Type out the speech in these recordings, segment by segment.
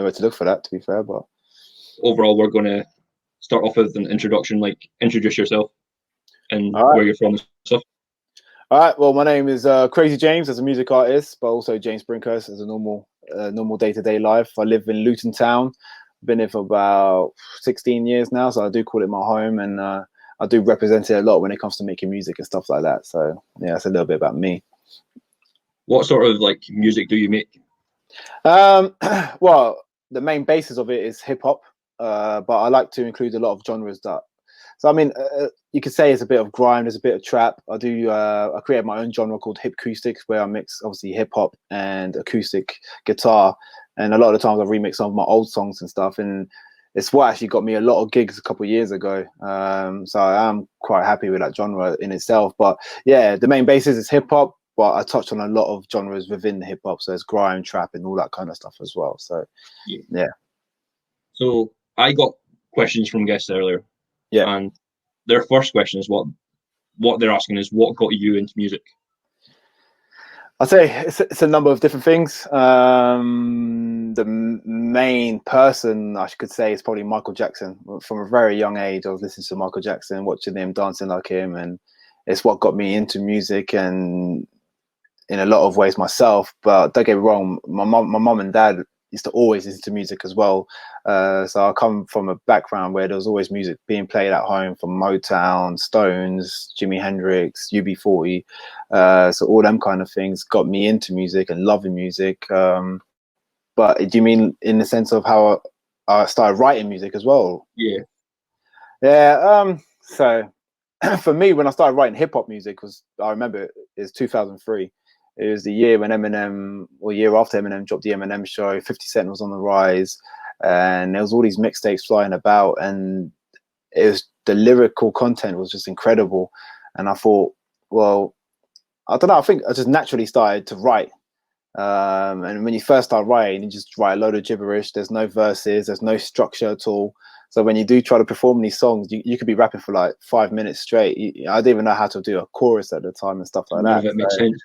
where to look for that, to be fair. But overall, we're going to start off with an introduction, like introduce yourself and all right. where you're from and stuff. All right. Well, my name is Crazy James as a music artist, but also James Brinkhurst as a normal day-to-day life. I live in Luton town. Been here for about 16 years now, so I do call it my home, and I do represent it a lot when it comes to making music and stuff like that. So yeah, that's a little bit about me. What sort of like music do you make? Well, the main basis of it is hip hop, but I like to include a lot of genres that. So I mean, you could say it's a bit of grime, there's a bit of trap. I create my own genre called hip acoustics, where I mix obviously hip hop and acoustic guitar, and a lot of the times I remix some of my old songs and stuff. And it's what actually got me a lot of gigs a couple of years ago. So I am quite happy with that genre in itself. But yeah, the main basis is hip hop, but I touched on a lot of genres within the hip hop. So it's grime, trap, and all that kind of stuff as well. So yeah. So I got questions from guests earlier, Yeah. and their first question is what they're asking is what got you into music? I'd say it's a number of different things. The main person I could say is probably Michael Jackson. From a very young age, I was listening to Michael Jackson, watching him, dancing like him, and it's what got me into music and in a lot of ways myself. But don't get me wrong, my mom and dad used to always listen to music as well. So I come from a background where there was always music being played at home, from Motown, Stones, Jimi Hendrix, UB40. So all them kind of things got me into music and loving music. But do you mean in the sense of how I started writing music as well? Yeah. Yeah. So for me, when I started writing hip hop music, I remember it was 2003. It was the year when Eminem, or year after Eminem dropped the Eminem show. 50 Cent was on the rise, and there was all these mixtapes flying about, and the lyrical content was just incredible. And I thought, well, I don't know. I think I just naturally started to write. And when you first start writing, you just write a load of gibberish. There's no verses, there's no structure at all. So when you do try to perform these songs, you could be rapping for like 5 minutes straight. I didn't even know how to do a chorus at the time and stuff like None that. of it makes sense.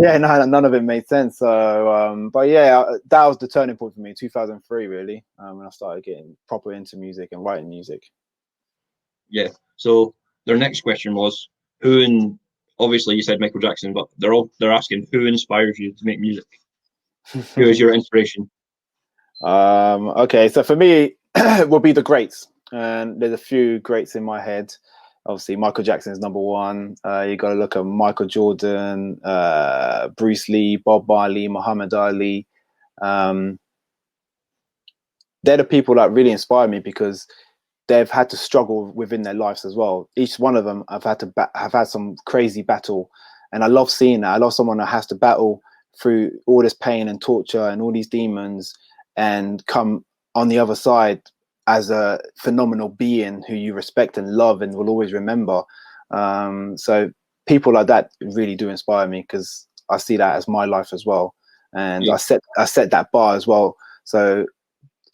Yeah, no, none of it made sense. So, but yeah, that was the turning point for me, 2003, really, when I started getting proper into music and writing music. Yeah. So their next question was obviously you said Michael Jackson, but they're asking who inspires you to make music? Who is your inspiration? Okay, so for me, it will be the greats, and there's a few greats in my head. Obviously, Michael Jackson is number one. You got to look at Michael Jordan, Bruce Lee, Bob Marley, Muhammad Ali. They're the people that really inspire me because they've had to struggle within their lives as well. Each one of them have had some crazy battle, and I love seeing that. I love someone that has to battle through all this pain and torture and all these demons, and come on the other side as a phenomenal being who you respect and love and will always remember. So people like that really do inspire me because I see that as my life as well, and Yeah. I set that bar as well. So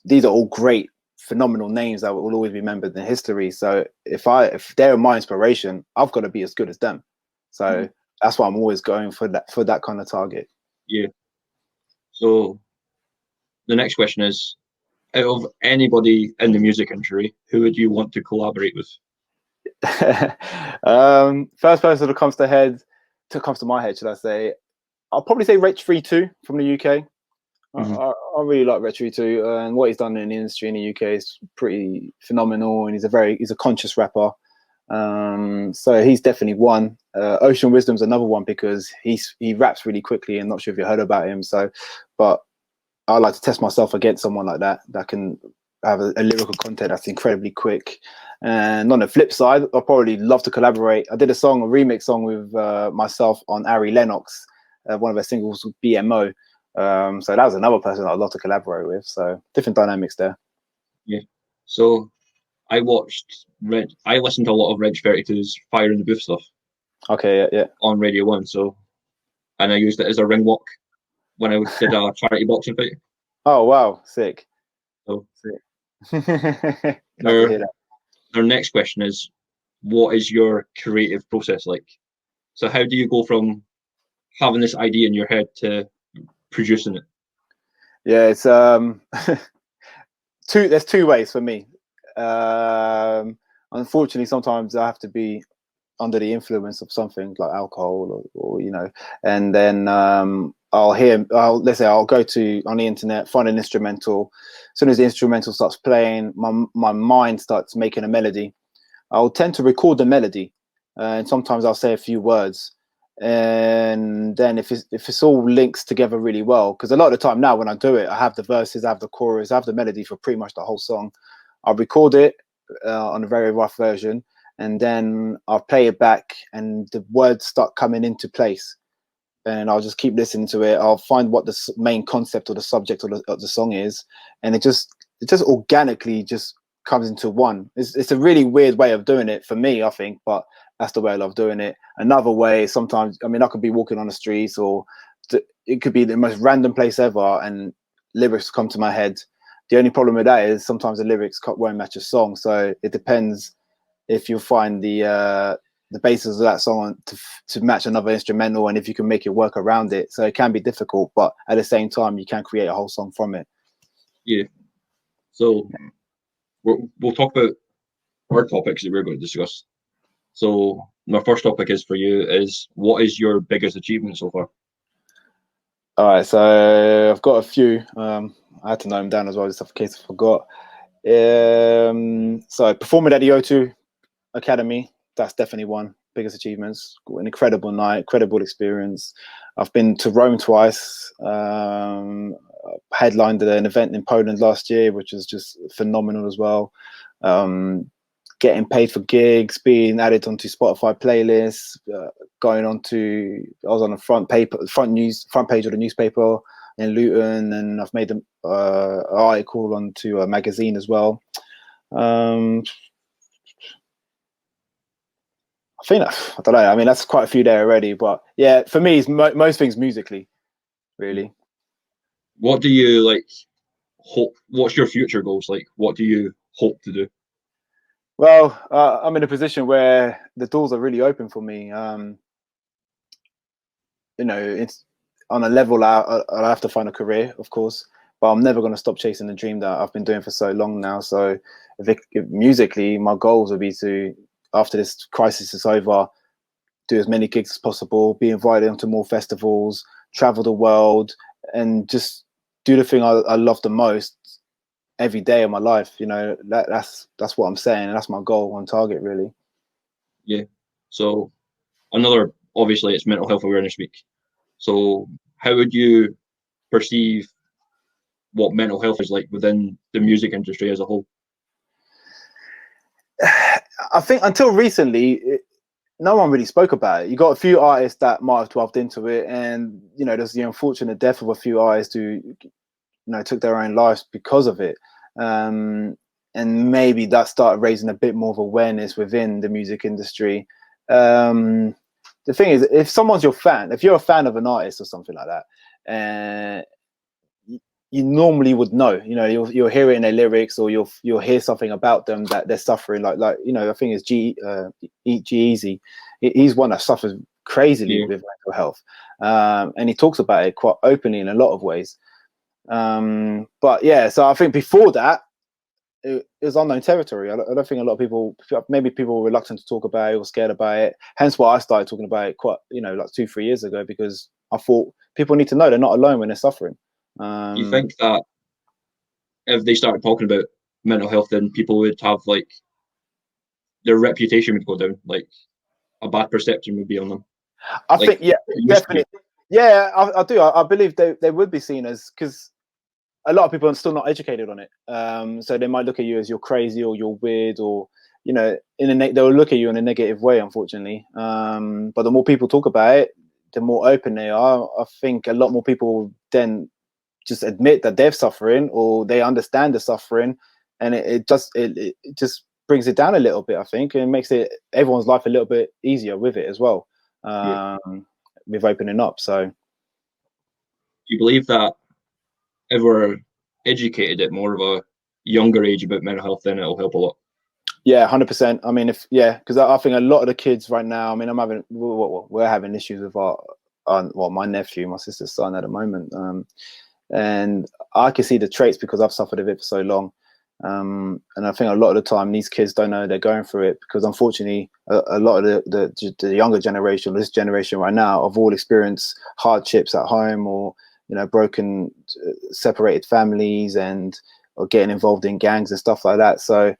these are all great, phenomenal names that will always be remembered in history. So if they're my inspiration, I've got to be as good as them. So that's why I'm always going for that kind of target. Yeah. So the next question is, out of anybody in the music industry, who would you want to collaborate with? First person that comes to my head, should I say? I'll probably say Rich 32 from the UK. I really like Retro too, and what he's done in the industry in the UK is pretty phenomenal. And he's a conscious rapper, so he's definitely one. Ocean Wisdom's another one because he raps really quickly. And not sure if you heard about him. So, but I like to test myself against someone like that can have a lyrical content that's incredibly quick. And on the flip side, I probably love to collaborate. I did a remix song with myself on Ari Lennox, one of her singles, BMO. So that was another person I'd love to collaborate with. So different dynamics there. Yeah. So I listened to a lot of Reg 32's Fire in the Booth stuff. Okay, yeah. On Radio 1. So, and I used it as a ring walk when I did a charity boxing fight. Oh wow, sick. So sick. Glad their, to hear that. Their next question is, what is your creative process like? So how do you go from having this idea in your head to producing it? Yeah, it's there's two ways for me. Unfortunately, sometimes I have to be under the influence of something like alcohol or and then let's say I'll go to on the internet, find an instrumental. As soon as the instrumental starts playing, my mind starts making a melody. I'll tend to record the melody, and sometimes I'll say a few words, and then if it's all links together really well, because a lot of the time now when I do it, I have the verses, I have the chorus, I have the melody for pretty much the whole song. I'll record it on a very rough version, and then I'll play it back, and the words start coming into place. And I'll just keep listening to it. I'll find what the main concept or the subject of the song is, and it just organically just comes into one. It's a really weird way of doing it for me, I think, but that's the way I love doing it. Another way, sometimes, I mean, I could be walking on the streets, or it could be the most random place ever, and lyrics come to my head. The only problem with that is sometimes the lyrics won't match a song, so it depends if you find the basis of that song to match another instrumental, and if you can make it work around it. So it can be difficult, but at the same time, you can create a whole song from it. Yeah. So we'll talk about our topics that we're going to discuss. So my first topic is for you is, what is your biggest achievement so far? All right, so I've got a few. I had to note them down as well, just in case I forgot. So performing at the O2 Academy, that's definitely one biggest achievements. An incredible night, incredible experience. I've been to Rome twice. Headlined an event in Poland last year, which was just phenomenal as well. Getting paid for gigs, being added onto Spotify playlists, I was on the front page of the newspaper in Luton, and I've made an article onto a magazine as well. I think I don't know. I mean, that's quite a few there already, but yeah, for me, it's most things musically, really. What do you like? What's your future goals like? What do you hope to do? Well, I'm in a position where the doors are really open for me. It's on a level I'll have to find a career, of course, but I'm never going to stop chasing the dream that I've been doing for so long now. So if musically, my goals would be to, after this crisis is over, do as many gigs as possible, be invited onto more festivals, travel the world, and just do the thing I love the most every day of my life. That's what I'm saying, and that's my goal on target, really. Yeah. So another, obviously, it's Mental Health Awareness Week. So how would you perceive what mental health is like within the music industry as a whole? I think until recently, no one really spoke about it. You got a few artists that might have delved into it, and there's the unfortunate death of a few artists who took their own lives because of it. And maybe that started raising a bit more of awareness within the music industry. The thing is, if someone's your fan, if you're a fan of an artist or something like that, you normally would know. You'll hear it in their lyrics, or you'll hear something about them that they're suffering. Like I think it's G-Eazy. He's one that suffers crazily with mental health, and he talks about it quite openly in a lot of ways. But yeah, so I think before that, it was unknown territory. I don't think a lot of people, maybe people were reluctant to talk about it or scared about it. Hence why I started talking about it quite, like 2-3 years ago, because I thought people need to know they're not alone when they're suffering. Do you think that if they started talking about mental health, then people would have like their reputation would go down, like a bad perception would be on them? I think, yeah, definitely. Yeah, I do. I believe they would be seen as, because a lot of people are still not educated on it. So they might look at you as you're crazy or you're weird, or they'll look at you in a negative way, unfortunately. But the more people talk about it, the more open they are. I think a lot more people then just admit that they're suffering, or they understand the suffering, and it just brings it down a little bit, I think, and it makes everyone's life a little bit easier with it as well, with opening up. So do you believe that if we're educated at more of a younger age about mental health, then it'll help a lot? Yeah, 100%. I mean, because I think a lot of the kids right now, I mean, we're having issues with my nephew, my sister's son at the moment. and I can see the traits because I've suffered of it for so long. And I think a lot of the time these kids don't know they're going through it because unfortunately a lot of the younger generation, this generation right now, have all experienced hardships at home, or broken, separated families, and or getting involved in gangs and stuff like that. So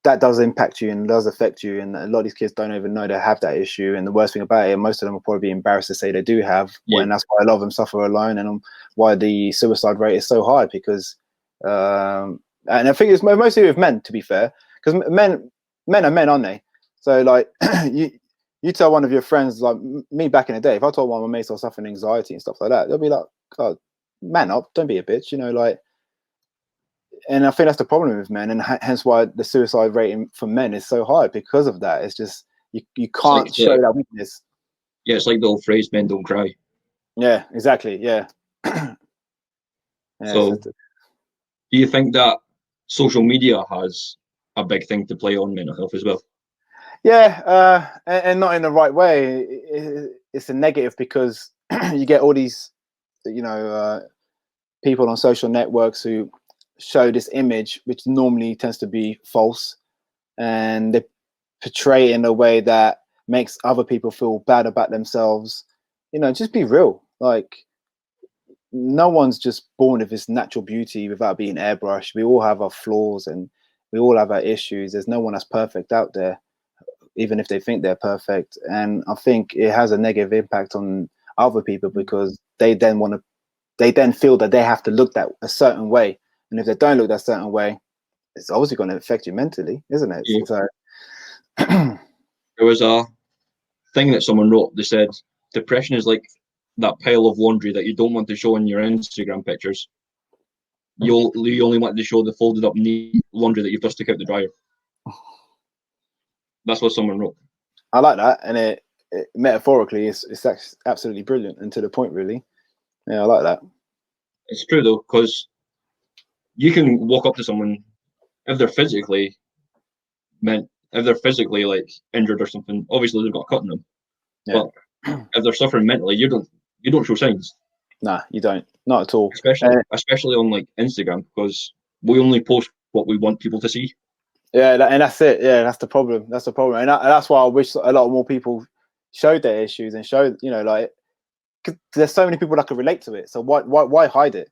that does impact you and does affect you, and a lot of these kids don't even know they have that issue. And the worst thing about it, most of them will probably be embarrassed to say they do have, and that's why a lot of them suffer alone, and why the suicide rate is so high. Because and I think it's mostly with men, to be fair, because men are men, aren't they? So like you tell one of your friends, like me back in the day, if I told one of my mates I was suffering anxiety and stuff like that, they'll be like, God, man up, don't be a bitch, like. And I think that's the problem with men, and hence why the suicide rate for men is so high, because of that. It's just you can't show that weakness. Yeah, it's like the old phrase, "Men don't cry." Yeah, exactly. Yeah. So, do you think that social media has a big thing to play on mental health as well? Yeah, and not in the right way. It's a negative because you get all these, people on social networks who show this image, which normally tends to be false, and they portray it in a way that makes other people feel bad about themselves. Just be real. Like, no one's just born with this natural beauty without being airbrushed. We all have our flaws and we all have our issues. There's no one that's perfect out there, even if they think they're perfect. And I think it has a negative impact on other people because they then feel that they have to look that a certain way. And if they don't look that certain way, it's obviously going to affect you mentally, isn't it? Yeah. So there was a thing that someone wrote. They said depression is like that pile of laundry that you don't want to show in your Instagram pictures. You only want to show the folded up neat laundry that you've just took out the dryer. That's what someone wrote. I like that, and it metaphorically it's absolutely brilliant and to the point, really. Yeah, I like that. It's true though, because you can walk up to someone if they're physically like injured or something. Obviously, they've got a cut in them. Yeah. But if they're suffering mentally, you don't show signs. Nah, you don't. Not at all. Especially on like Instagram, because we only post what we want people to see. Yeah, and that's it. Yeah, that's the problem. That's the problem, and that's why I wish a lot more people showed their issues and showed, like, cause there's so many people that could relate to it. So why hide it?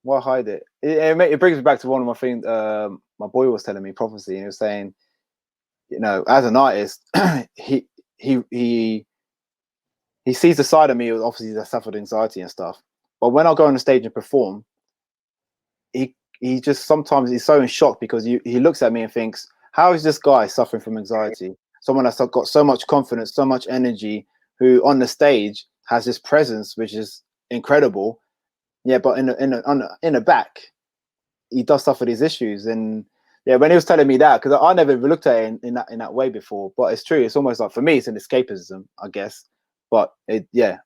Why hide it? It brings me back to one of my things. My boy was telling me prophecy, and he was saying, as an artist, he sees the side of me, obviously, that suffered anxiety and stuff. But when I go on the stage and perform, he just sometimes he's so in shock because he looks at me and thinks, how is this guy suffering from anxiety? Someone that's got so much confidence, so much energy, who on the stage has this presence which is incredible. Yeah, but in the back, he does suffer these issues. And yeah, when he was telling me that, because I never looked at it in that way before, but it's true. It's almost like, for me, it's an escapism, I guess. But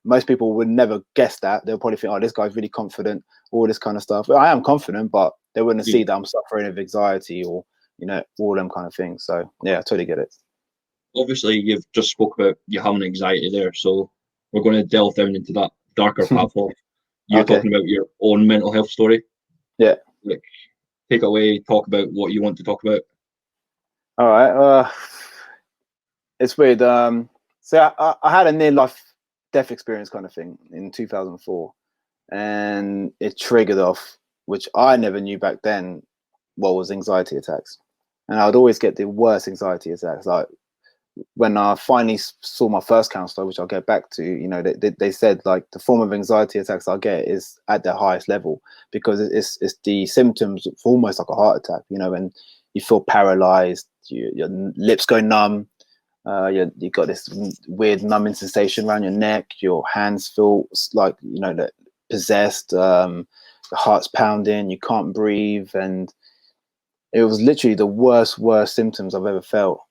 most people would never guess that. They'll probably think, oh, this guy's really confident, all this kind of stuff. Well, I am confident, but they wouldn't see that I'm suffering of anxiety or, all them kind of things. So yeah, I totally get it. Obviously, you've just spoke about you having anxiety there, so we're going to delve down into that darker path of you talking about your own mental health story. Yeah. Like, take away, talk about what you want to talk about. All right. It's weird. So I had a near-life death experience kind of thing in 2004, and it triggered off, which I never knew back then, what was anxiety attacks. And I'd always get the worst anxiety attacks. Like, when I finally saw my first counselor, which I'll get back to, they said, like, the form of anxiety attacks I get is at the highest level because it's the symptoms of almost like a heart attack, and you feel paralyzed, your lips go numb, you got this weird numbing sensation around your neck, your hands feel like, possessed, the heart's pounding, you can't breathe, and it was literally the worst symptoms I've ever felt.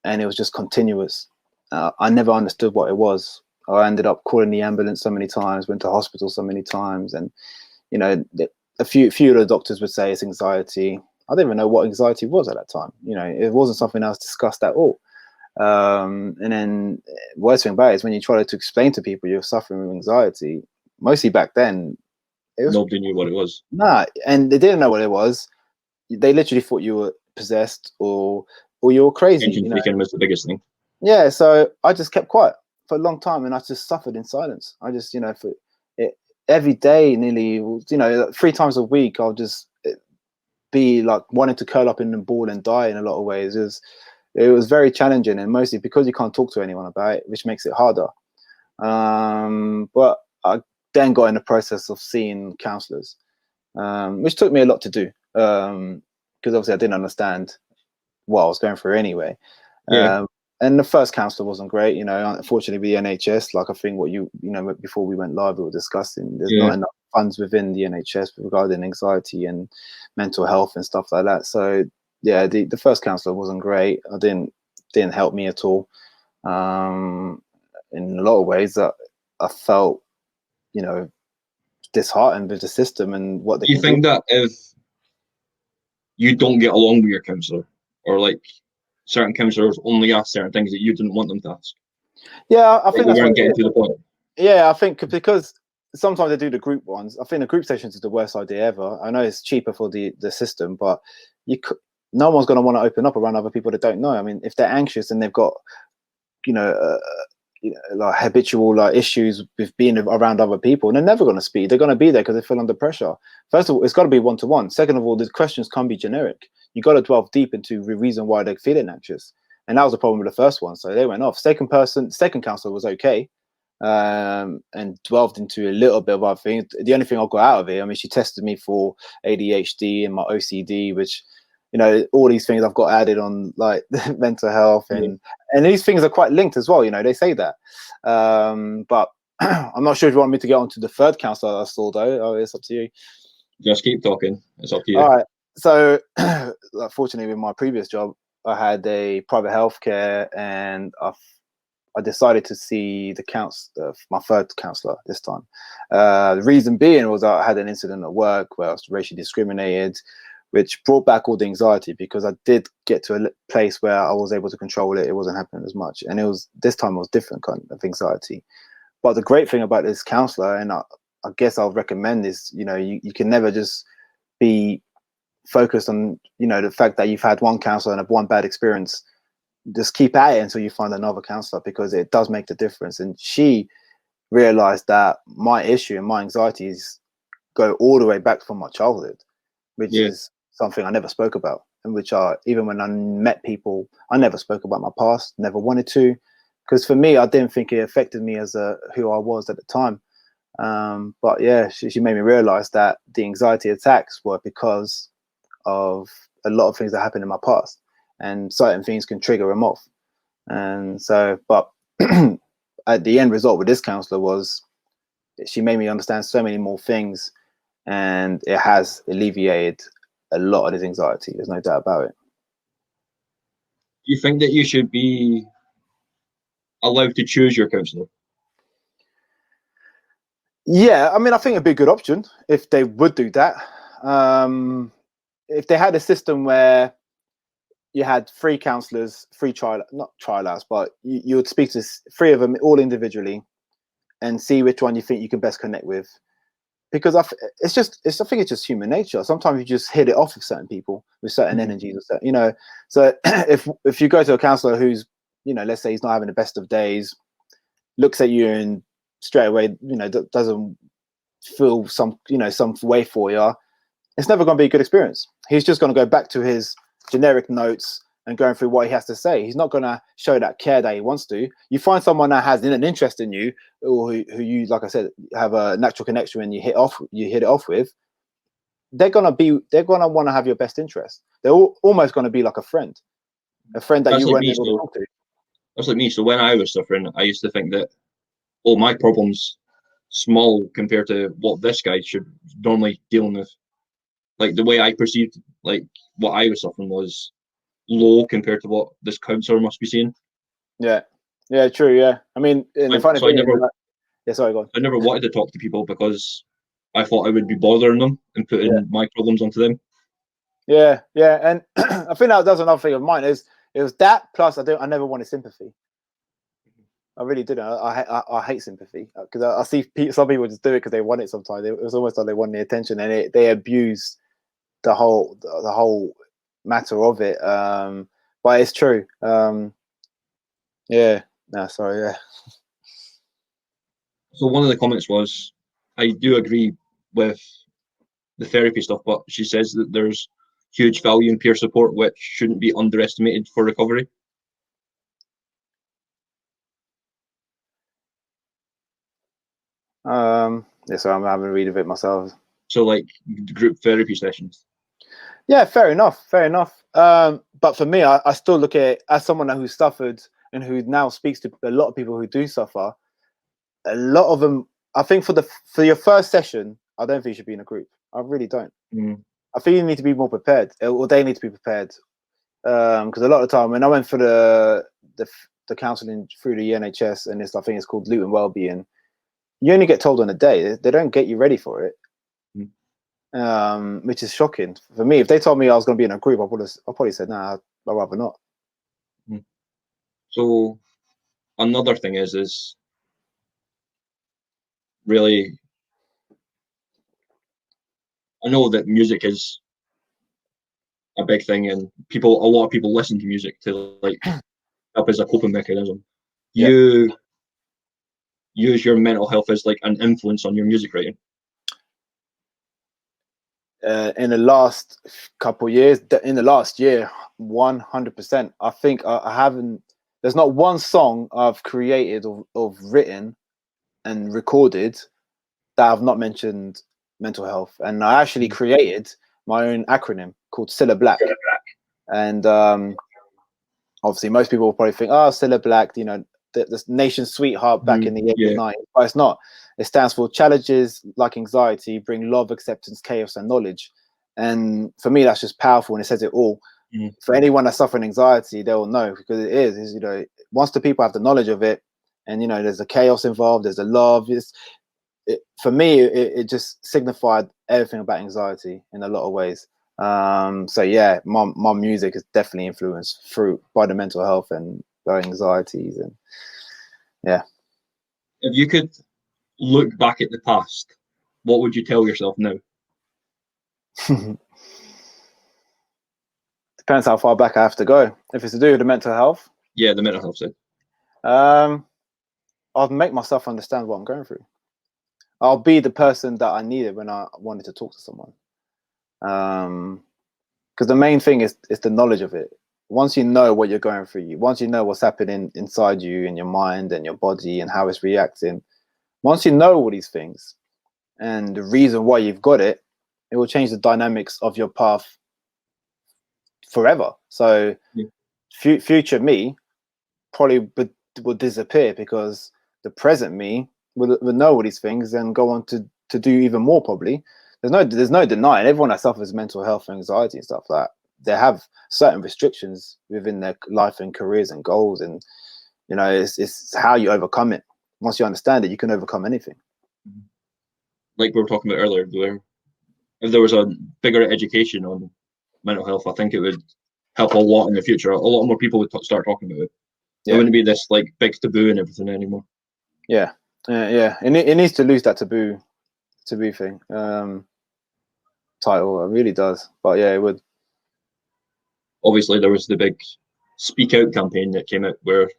And it was just continuous. I never understood what it was. I ended up calling the ambulance so many times, went to hospital so many times, and a few of the doctors would say it's anxiety. I didn't even know what anxiety was at that time. It wasn't something I was discussed at all. And then worst thing about it is when you try to explain to people you're suffering with anxiety, mostly back then, It was nobody knew what it was. nah, and they didn't know what it was. They literally thought you were possessed or you were crazy. Attention seeking was the biggest thing. Yeah. So I just kept quiet for a long time, and I just suffered in silence. I just, for it every day, nearly, 3 times a week, I'll just be like wanting to curl up in the ball and die in a lot of ways. It was very challenging, and mostly because you can't talk to anyone about it, which makes it harder. But I then got in the process of seeing counselors, which took me a lot to do, because obviously I didn't understand what I was going through anyway. Yeah. And the first counsellor wasn't great, unfortunately with the NHS, like I think what before we went live, we were discussing, there's not enough funds within the NHS regarding anxiety and mental health and stuff like that. So yeah, the first counsellor wasn't great. I didn't help me at all. In a lot of ways that I felt, disheartened with the system and what they Do you can do. think that if you don't get along with your counsellor, or like certain counsellors only ask certain things that you didn't want them to ask, Yeah, I like think they that's what weren't it getting is. to the point? Yeah, I think because sometimes they do the group ones. I think the group sessions is the worst idea ever. I know it's cheaper for the system, but no one's going to want to open up around other people that don't know. I mean, if they're anxious and they've got, you know, uh, like habitual issues with being around other people, and they're never going to speak. They're going to be there because they feel under pressure. First of all, it's got to be one-to-one. Second of all, the questions can't be generic. You got to delve deep into the reason why they're feeling anxious, and that was the problem with the first one. So they went off. Second counselor was okay, and delved into a little bit of other things. The only thing I got out of it, I mean, she tested me for ADHD and my OCD, which, all these things I've got added on, like mental health, and these things are quite linked as well. They say that, but I'm not sure if you want me to get on to the third counselor I saw, though. Oh, it's up to you. Just keep talking. It's up to you. All right. So, fortunately, with my previous job, I had a private healthcare, and I decided to see my third counsellor this time. The reason being was I had an incident at work where I was racially discriminated, which brought back all the anxiety, because I did get to a place where I was able to control it. It wasn't happening as much. And this time it was different kind of anxiety. But the great thing about this counsellor, and I guess I'll recommend this, you can never just be focused on, the fact that you've had one counsellor and have one bad experience. Just keep at it until you find another counselor, because it does make the difference. And she realized that my issue and my anxieties go all the way back from my childhood, which is something I never spoke about, and which even when I met people, I never spoke about my past, never wanted to, because for me, I didn't think it affected me as who I was at the time. But yeah, she made me realize that the anxiety attacks were because of a lot of things that happened in my past, and certain things can trigger them off. And so, but at the end result with this counselor was she made me understand so many more things, and it has alleviated a lot of this anxiety. There's no doubt about it. Do you think that you should be allowed to choose your counsellor? Yeah, I mean, I think it'd be a good option if they would do that. If they had a system where you had 3 counselors, not trial, but you would speak to 3 of them all individually and see which one you think you can best connect with. Because I think it's just human nature. Sometimes you just hit it off with certain people, with certain energies, or So if you go to a counselor who's, let's say he's not having the best of days, looks at you and straight away, doesn't feel some way for you, it's never going to be a good experience. He's just going to go back to his generic notes and going through what he has to say. He's not going to show that care that he wants to. You find someone that has an interest in you, or who you, like I said, have a natural connection when you hit it off with. They're going to want to have your best interest. They're almost going to be like a friend that you weren't able to talk to. That's like me. So when I was suffering, I used to think that, oh, my problem's small compared to what this guy should normally dealing with. Like the way I perceived, like what I was suffering was low compared to what this counsellor must be seeing. Yeah, true. Yeah, I mean, the funny thing is, yeah, sorry, go on. I never wanted to talk to people because I thought I would be bothering them and putting my problems onto them. Yeah, and I think that's another thing of mine is it was that plus I never wanted sympathy. I really didn't. I hate sympathy because I see some people just do it because they want it. Sometimes it was almost like they want the attention, and they abuse the whole matter of it. But it's true. Yeah. No, sorry. Yeah. So one of the comments was, I do agree with the therapy stuff, but she says that there's huge value in peer support, which shouldn't be underestimated for recovery. Yeah. So I'm having a read of it myself. So like group therapy sessions. Yeah. Fair enough. Fair enough. But for me, I still look at it as someone who suffered and who now speaks to a lot of people who do suffer. A lot of them, I think, for your first session, I don't think you should be in a group. I really don't. Mm. I think you need to be more prepared, or they need to be prepared. Because a lot of the time when I went for the counselling through the NHS, and I think it's called Luton Wellbeing, you only get told on a day. They don't get you ready for it, which is shocking for me. If they told me I was going to be in a group, I probably said, "Nah, I'd rather not." So another thing is really, I know that music is a big thing, and a lot of people listen to music to like help as a coping mechanism. Yeah. You use your mental health as like an influence on your music writing. In the last couple of years, in the last year, 100%. I think I haven't. There's not one song I've created or written and recorded that I've not mentioned mental health. And I actually created my own acronym called Cilla Black. And obviously, most people will probably think, "Oh, Cilla Black, the nation's sweetheart back in the 80s, 90s." But it's not. It stands for challenges like anxiety bring love, acceptance, chaos, and knowledge. And for me, that's just powerful, and it says it all. For anyone that's suffering anxiety, they will know, because it is once the people have the knowledge of it, and there's the chaos involved, there's the love. For me, it just signified everything about anxiety in a lot of ways. So yeah, my music is definitely influenced by the mental health and the anxieties, and yeah. If you could look back at the past, what would you tell yourself now? Depends how far back I have to go. If it's to do with the mental health, Yeah, the mental health side. I'll make myself understand what I'm going through. I'll be the person that I needed when I wanted to talk to someone. Because the main thing is the knowledge of it. Once you know what you're going through, once you know what's happening inside you, in your mind and your body, and how it's reacting, once you know all these things and the reason why you've got it, it will change the dynamics of your path forever. So future me probably would disappear, because the present me would know all these things and go on to do even more, probably. There's no denying everyone that suffers mental health, anxiety and stuff like that, they have certain restrictions within their life and careers and goals, and it's how you overcome it. Once you understand it, you can overcome anything. Like we were talking about earlier, if there was a bigger education on mental health, I think it would help a lot in the future. A lot more people would start talking about it. It wouldn't be this like big taboo and everything anymore. Yeah. It needs to lose that taboo thing. Title, it really does. But yeah, it would. Obviously, there was the big Speak Out campaign that came out where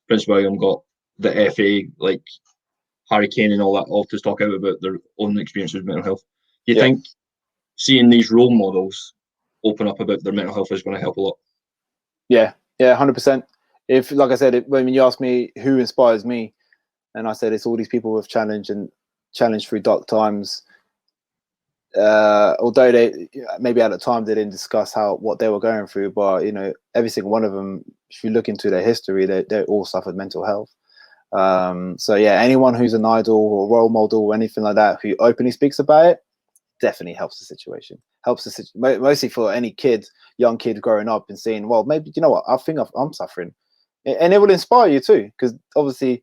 Prince William got the FA, like Harry Kane and all that, all to talk out about their own experience with mental health. Do you think seeing these role models open up about their mental health is going to help a lot? Yeah, 100%. If, like I said, when you asked me who inspires me, and I said it's all these people with challenge through dark times. Although they maybe at the time they didn't discuss what they were going through, but every single one of them, if you look into their history, they all suffered mental health. So yeah, anyone who's an idol or role model or anything like that who openly speaks about it definitely helps the situation. Mostly for any young kid growing up and seeing, well, maybe I think I'm suffering, and it will inspire you too, because obviously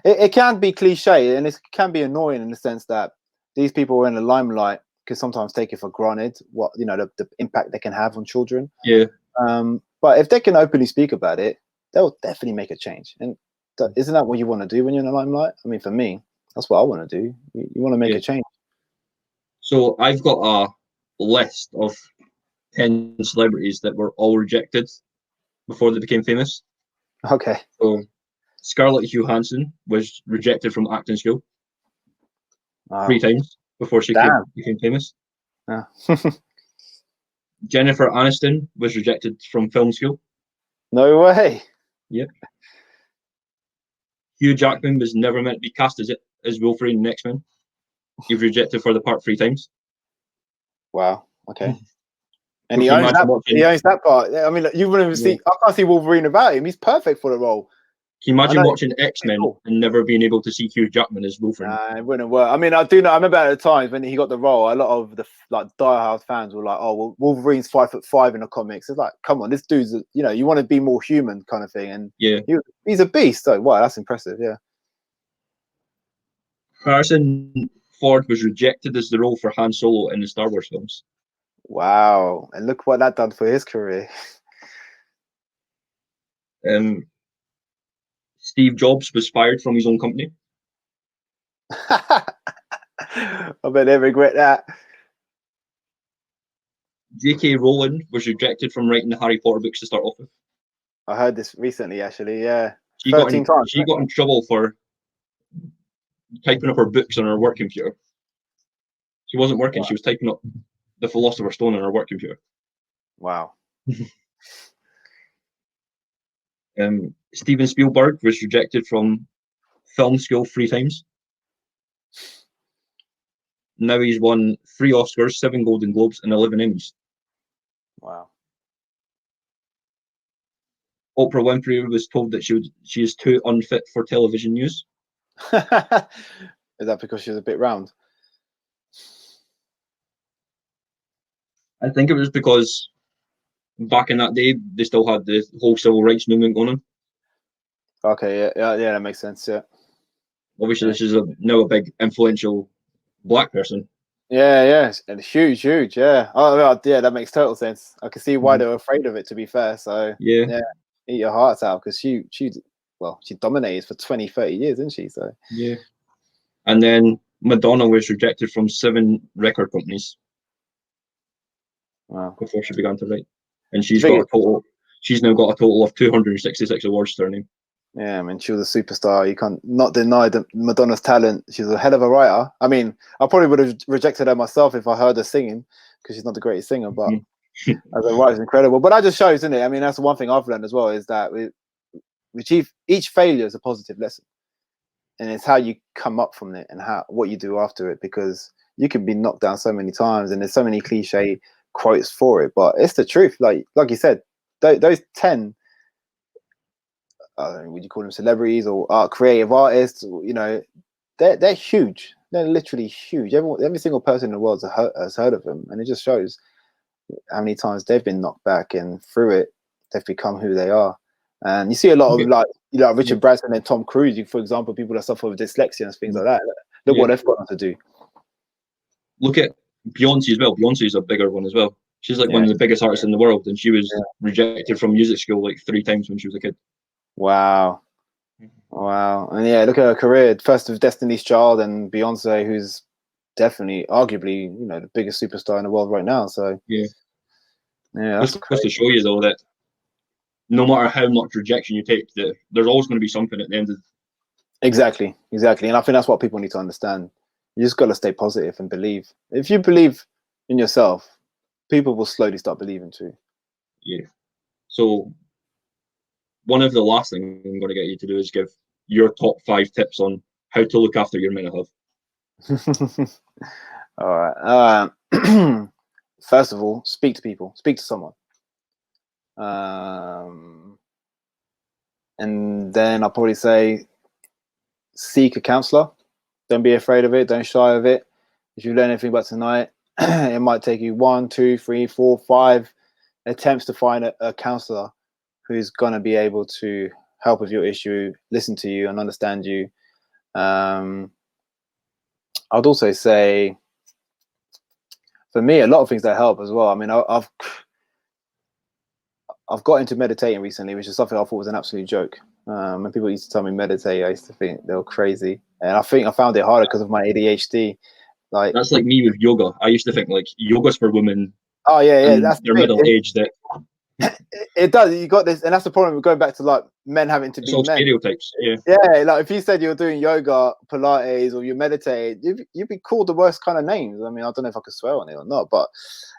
it can be cliche and it can be annoying in the sense that these people in the limelight can sometimes take it for granted what the impact they can have on children. Yeah. But if they can openly speak about it, they'll definitely make a change. And Isn't that what you want to do when you're in the limelight? I mean, for me, that's what I want to do. You want to make a change. So I've got a list of 10 celebrities that were all rejected before they became famous. Okay. So Scarlett Johansson was rejected from acting school 3 times before she became famous. Yeah. Jennifer Aniston was rejected from film school. No way. Yep. Hugh Jackman was never meant to be cast as Wolverine in X-Men. He was rejected for the part 3 times. Wow. Okay. And So he owns that. He owns that part. I mean, you wouldn't even see. I can't see Wolverine about him. He's perfect for the role. Can you imagine watching X-Men and never being able to see Hugh Jackman as Wolverine? Nah, it wouldn't work. I mean, I do know. I remember at the times when he got the role, a lot of the diehard fans were like, "Oh, well, Wolverine's 5'5" in the comics." It's like, come on, this dude's you want to be more human, kind of thing. And he's a beast. So, wow, that's impressive. Yeah. Harrison Ford was rejected as the role for Han Solo in the Star Wars films. Wow, and look what that done for his career. Steve Jobs was fired from his own company. I bet they regret that. J.K. Rowling was rejected from writing the Harry Potter books to start off with. I heard this recently, actually. Yeah, She got in trouble for typing up her books on her work computer. She wasn't working. Wow. She was typing up the Philosopher's Stone on her work computer. Wow. Steven Spielberg was rejected from film school 3 times. Now he's won 3 Oscars, 7 Golden Globes, and 11 Emmys. Wow. Oprah Winfrey was told that she is too unfit for television news. Is that because she was a bit round? I think it was because back in that day, they still had the whole civil rights movement going on. Okay, yeah, that makes sense. Yeah. Obviously, this is now a big influential black person. Yeah, and huge, yeah. Oh, yeah, that makes total sense. I can see why they were afraid of it. To be fair, so yeah, eat your hearts out because she dominated for 20, 30 years, didn't she? So yeah. And then Madonna was rejected from 7 record companies. Wow. Before she began to write, and she's now got a total of 266 awards to her name. Yeah, I mean, she was a superstar. You can't not deny Madonna's talent. She's a hell of a writer. I mean, I probably would have rejected her myself if I heard her singing because she's not the greatest singer, but as a writer, is incredible. But that just shows, isn't it? I mean, that's one thing I've learned as well is that each failure is a positive lesson, and it's how you come up from it and what you do after it, because you can be knocked down so many times, and there's so many cliche quotes for it, but it's the truth. Like you said, those 10. Would you call them celebrities or creative artists? They're huge. They're literally huge. Every single person in the world has heard of them, and it just shows how many times they've been knocked back, and through it, they've become who they are. And you see a lot of Richard Branson and Tom Cruise, for example, people that suffer with dyslexia and things like that. Look what they've got on to do. Look at Beyonce as well. Beyonce is a bigger one as well. She's like one of the biggest artists in the world, and she was rejected from music school like 3 times when she was a kid. Wow. And look at her career. First with Destiny's Child and Beyonce, who's definitely, arguably, the biggest superstar in the world right now. So that's to show you though that no matter how much rejection you take, there's always going to be something at the end of it. Exactly. And I think that's what people need to understand. You just got to stay positive and believe. If you believe in yourself, people will slowly start believing too. Yeah. So one of the last things I'm going to get you to do is give your top 5 tips on how to look after your mental health. All right. First of all, speak to people. Speak to someone. And then I'll probably say seek a counselor. Don't be afraid of it. Don't shy of it. If you learn anything about tonight, it might take you 1, 2, 3, 4, 5 attempts to find a counselor who's going to be able to help with your issue, listen to you and understand you. I'd also say, for me, a lot of things that help as well. I mean, I've got into meditating recently, which is something I thought was an absolute joke. When people used to tell me meditate, I used to think they were crazy, and I think I found it harder because of my ADHD. Like, That's like me with yoga. I used to think like yoga's for women oh yeah, yeah, and that's they're the thing. middle aged. That It does. You got this, and that's the problem. We're going back to like men having to it's be all men. stereotypes. Yeah, Yeah, like if you said you're doing yoga, Pilates, or you meditate, you'd be called the worst kind of names. I mean, I don't know if I could swear on it or not, but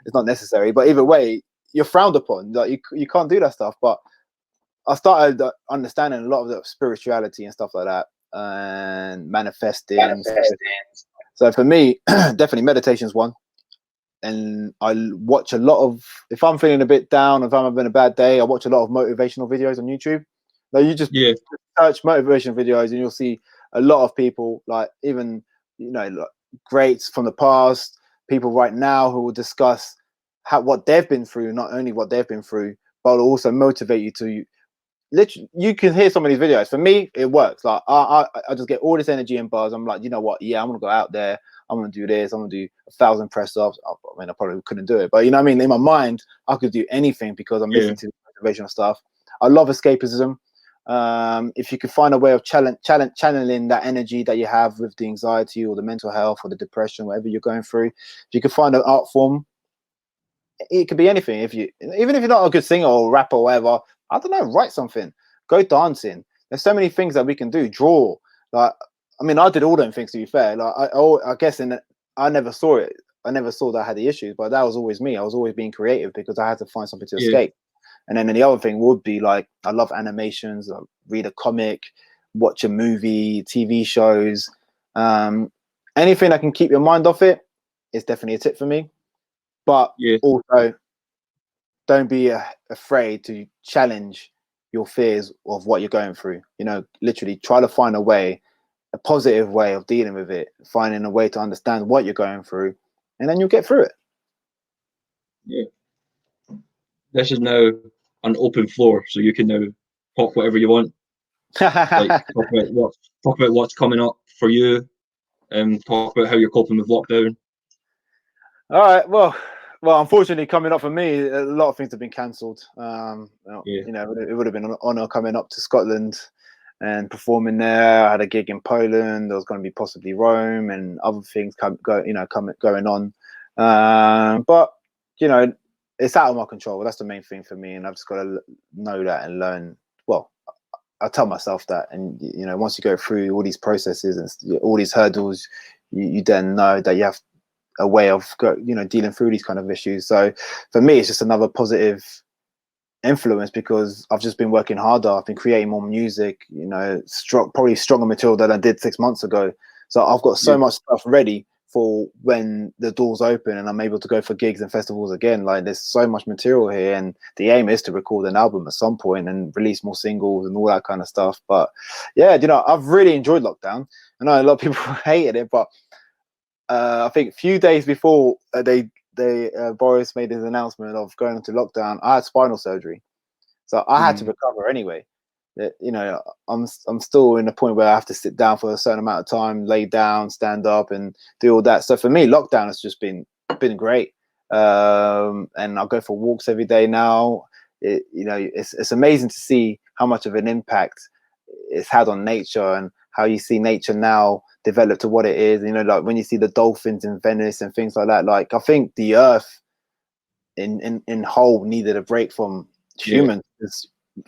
it's not necessary. But either way, you're frowned upon. Like you can't do that stuff. But I started understanding a lot of the spirituality and stuff like that, and manifesting. So for me, definitely meditation's one. And I watch a lot of, if I'm feeling a bit down, if I'm having a bad day, I watch a lot of motivational videos on YouTube. Like you just yeah, search motivation videos and you'll see a lot of people, like even, like greats from the past, people right now who will discuss what they've been through, not only what they've been through, but will also motivate you to literally. You can hear some of these videos. For me, it works. Like I just get all this energy and buzz. I'm like, you know what? Yeah, I'm gonna go out there. I'm gonna do this. I'm gonna do 1,000 press ups. I mean, I probably couldn't do it, but you know what I mean. In my mind, I could do anything because I'm yeah, listening to motivational stuff. I love escapism. If you could find a way of channeling that energy that you have with the anxiety or the mental health or the depression, whatever you're going through, if you could find an art form, it could be anything. Even if you're not a good singer or rapper or whatever, I don't know, write something, go dancing. There's so many things that we can do. Draw. Like, I mean, I did all them things, to be fair. Like, I guess I never saw it. I never saw that I had the issues, but that was always me. I was always being creative because I had to find something to yeah, escape. And then the other thing would be like, I love animations. I read a comic, watch a movie, TV shows. Um, Anything that can keep your mind off it is definitely a tip for me. But yeah, also, don't be afraid to challenge your fears of what you're going through. Literally try to find a positive way of dealing with it, finding a way to understand what you're going through, and then you'll get through it. yeah. This is now an open floor, so you can now talk whatever you want. Like talk about what's coming up for you, and talk about how you're coping with lockdown. All right. Well, unfortunately, coming up for me, a lot of things have been cancelled. Yeah, It would have been an honour coming up to Scotland and performing there. I had a gig in Poland. There was going to be possibly Rome and other things going on. But it's out of my control. That's the main thing for me, and I've just got to know that and learn. Well, I tell myself that, and once you go through all these processes and all these hurdles, you then know that you have a way of dealing through these kind of issues. So for me, it's just another positive influence because I've just been working harder. I've been creating more music, probably stronger material than I did 6 months ago. So I've got so yeah, much stuff ready for when the doors open and I'm able to go for gigs and festivals again. Like, there's so much material here, and the aim is to record an album at some point and release more singles and all that kind of stuff. But yeah, I've really enjoyed lockdown. I know a lot of people hated it, but I think a few days before Boris made his announcement of going into lockdown, I had spinal surgery, so I had to recover anyway. I'm still in the point where I have to sit down for a certain amount of time, lay down, stand up, and do all that. So for me, lockdown has just been great. And I'll go for walks every day now. It's amazing to see how much of an impact it's had on nature and how you see nature now develop to what it is. Like when you see the dolphins in Venice and things like that. Like, I think the Earth in whole needed a break from yeah. humans.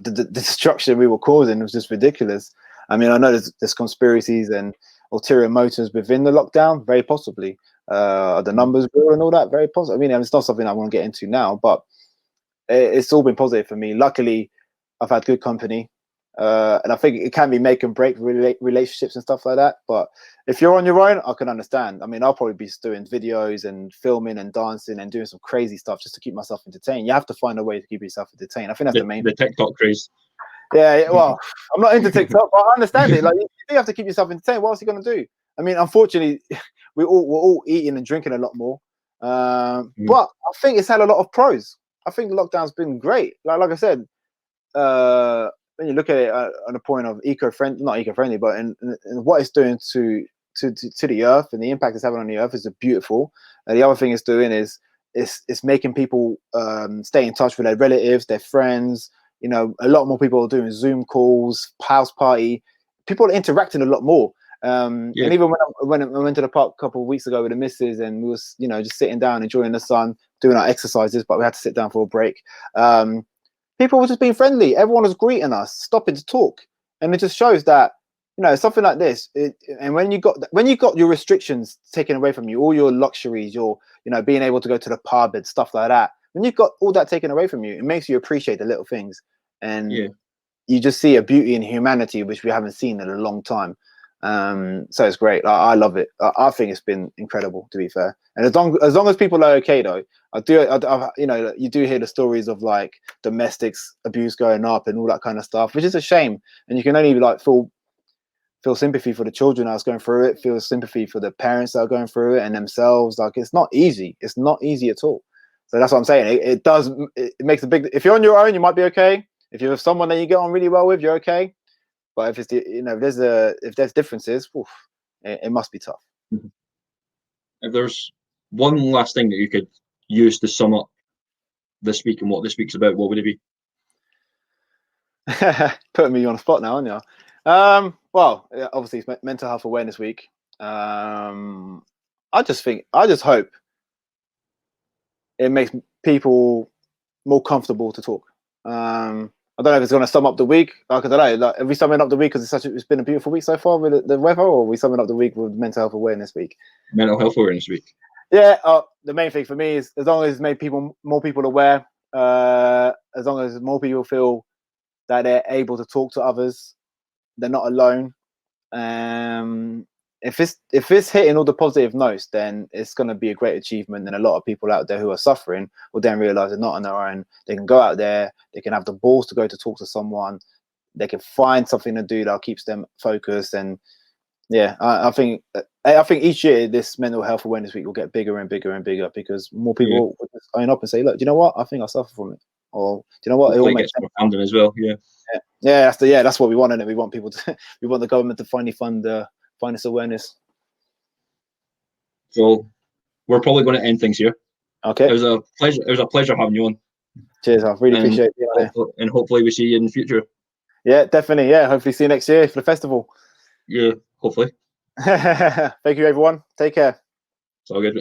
The destruction we were causing was just ridiculous. I mean, I know there's conspiracies and ulterior motives within the lockdown, very possibly. The numbers grew and all that, very possible. I mean, it's not something I want to get into now, but it's all been positive for me. Luckily, I've had good company. And I think it can be make and break relationships and stuff like that. But if you're on your own, I can understand. I mean, I'll probably be doing videos and filming and dancing and doing some crazy stuff just to keep myself entertained. You have to find a way to keep yourself entertained. I think that's the main The TikTok craze. Yeah, well, I'm not into TikTok, but I understand it. Like, you do have to keep yourself entertained. What else are you going to do? I mean, unfortunately, we're all eating and drinking a lot more. But I think it's had a lot of pros. I think lockdown's been great. Like I said, when you look at it on a point of not eco-friendly, but in what it's doing to the earth and the impact it's having on the earth is beautiful. And the other thing it's doing is it's making people stay in touch with their relatives, their friends, You know, a lot more people are doing Zoom calls, house party. People are interacting a lot more. And even when I went to the park a couple of weeks ago with the missus, and we was, you know, just sitting down, enjoying the sun, doing our exercises, but we had to sit down for a break. People were just being friendly. Everyone was greeting us, stopping to talk, and it just shows that, you know, something like this. And when you got your restrictions taken away from you, all your luxuries, your, you know, being able to go to the pub and stuff like that. When you've got all that taken away from you, it makes you appreciate the little things, and you just see a beauty in humanity which we haven't seen in a long time. So it's great. I love it. I think it's been incredible, to be fair. And as long as people are okay, though, you know, you do hear the stories of like domestics abuse going up and all that kind of stuff, which is a shame. And you can only like feel sympathy for the children that's going through it, feel sympathy for the parents that are going through it and themselves. Like, it's not easy. It's not easy at all. So that's what I'm saying. It makes a big. If you're on your own, you might be okay. If you're with someone that you get on really well with, you're okay. But if it's, you know, if there's differences, oof, it must be tough. If there's one last thing that you could use to sum up this week and what this week's about, what would it be? Putting me on the spot now, aren't you? Well, obviously it's Mental Health Awareness Week. I just hope it makes people more comfortable to talk. I don't know if it's going to sum up the week. Like, I don't know. Like, are we summing up the week because it's been a beautiful week so far with the weather, or are we summing up the week with Mental Health Awareness Week? Mental Health Awareness Week. Yeah. The main thing for me is, as long as it's made more people aware, as long as more people feel that they're able to talk to others, they're not alone. If it's hitting all the positive notes, then it's going to be a great achievement. And a lot of people out there who are suffering will then realize they're not on their own. They can go out there, they can have the balls to go to talk to someone, they can find something to do that keeps them focused. And yeah, I think each year this Mental Health Awareness Week will get bigger and bigger and bigger, because more people will just own up and say, look, do you know what, I think I suffer from it, or do you know what, it all makes sense. Funding as well. That's what we want, and we want people to we want the government to finally fund this awareness. So we're probably going to end things here. Okay. It was a pleasure having you on. Cheers, I really appreciate it. And hopefully we see you in the future. Yeah, definitely. Yeah, hopefully see you next year for the festival. Yeah, hopefully. Thank you, everyone. Take care. It's all good.